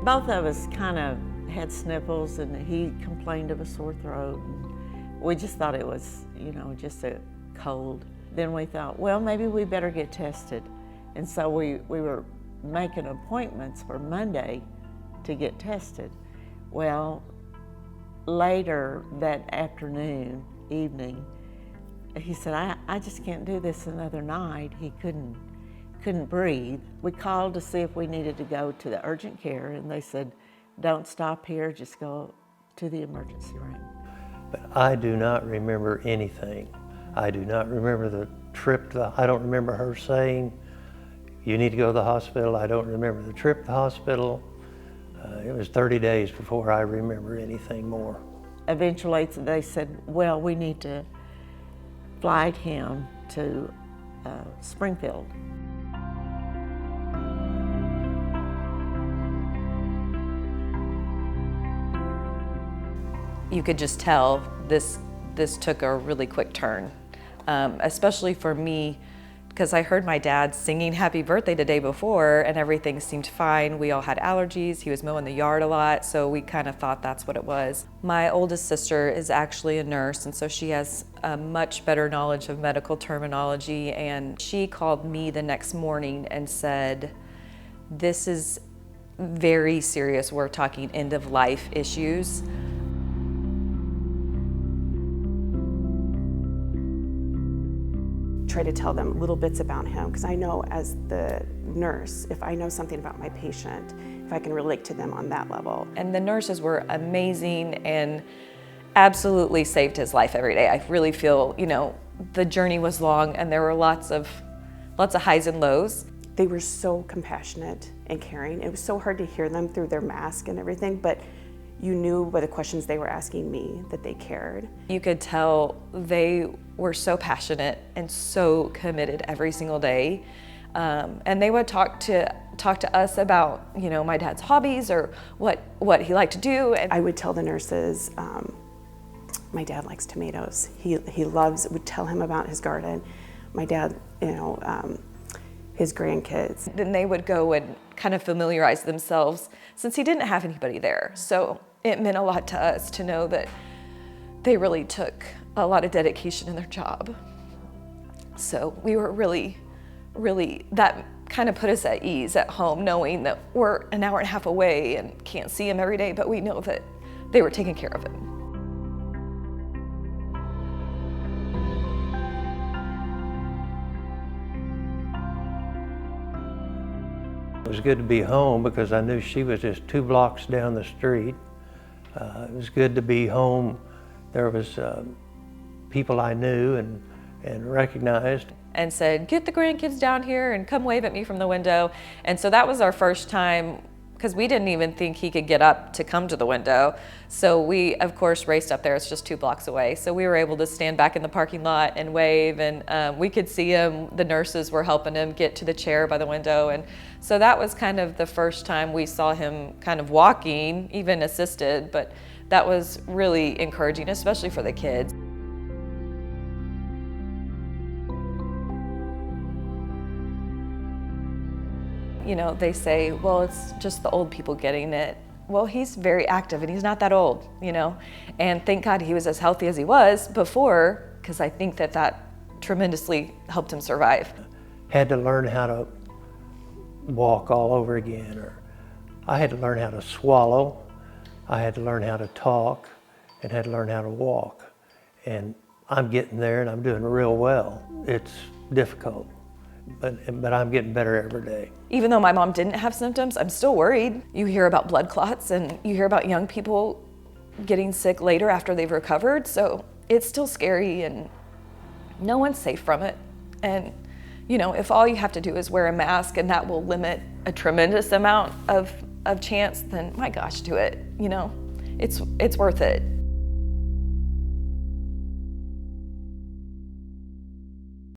Both of us kind of had sniffles, and he complained of a sore throat. And we just thought it was, just a cold. Then we thought, well, maybe we better get tested. And so we were making appointments for Monday to get tested. Well, later that evening, he said, I just can't do this another night. He couldn't breathe. We called to see if we needed to go to the urgent care, and they said, don't stop here, just go to the emergency room. But I do not remember anything. I do not remember the trip. I don't remember her saying, you need to go to the hospital. I don't remember the trip to the hospital. It was 30 days before I remember anything more. Eventually they said, well, we need to fly him to Springfield. You could just tell this took a really quick turn, especially for me, because I heard my dad singing happy birthday the day before and everything seemed fine. We all had allergies. He was mowing the yard a lot, so we kind of thought that's what it was. My oldest sister is actually a nurse, and so she has a much better knowledge of medical terminology, and she called me the next morning and said, this is very serious. We're talking end of life issues. Try to tell them little bits about him, because I know as the nurse, if I know something about my patient, if I can relate to them on that level. And the nurses were amazing and absolutely saved his life every day. I really feel, the journey was long and there were lots of highs and lows. They were so compassionate and caring. It was so hard to hear them through their mask and everything, but you knew by the questions they were asking me that they cared. You could tell they were so passionate and so committed every single day. And they would talk to us about, my dad's hobbies or what he liked to do. And I would tell the nurses, my dad likes tomatoes. He would tell him about his garden. My dad, his grandkids. Then they would go and kind of familiarize themselves since he didn't have anybody there. So it meant a lot to us to know that they really took a lot of dedication in their job. So we were really, that kind of put us at ease at home, knowing that we're an hour and a half away and can't see him every day, but we know that they were taking care of him. It was good to be home because I knew she was just 2 blocks down the street. It was good to be home. There was people I knew and recognized. And said, get the grandkids down here and come wave at me from the window. And so that was our first time, because we didn't even think he could get up to come to the window. So we, of course, raced up there. It's just 2 blocks away. So we were able to stand back in the parking lot and wave, and we could see him. The nurses were helping him get to the chair by the window. And so that was kind of the first time we saw him kind of walking, even assisted, but that was really encouraging, especially for the kids. They say, well, it's just the old people getting it. Well, he's very active and he's not that old, and thank God he was as healthy as he was before, because I think that tremendously helped him survive. Had to learn how to walk all over again, or I had to learn how to swallow, I had to learn how to talk, and had to learn how to walk. And I'm getting there and I'm doing real well. It's difficult, but I'm getting better every day. Even though my mom didn't have symptoms, I'm still worried. You hear about blood clots and you hear about young people getting sick later after they've recovered, so it's still scary and no one's safe from it. And if all you have to do is wear a mask and that will limit a tremendous amount of chance, then my gosh, do it. It's worth it.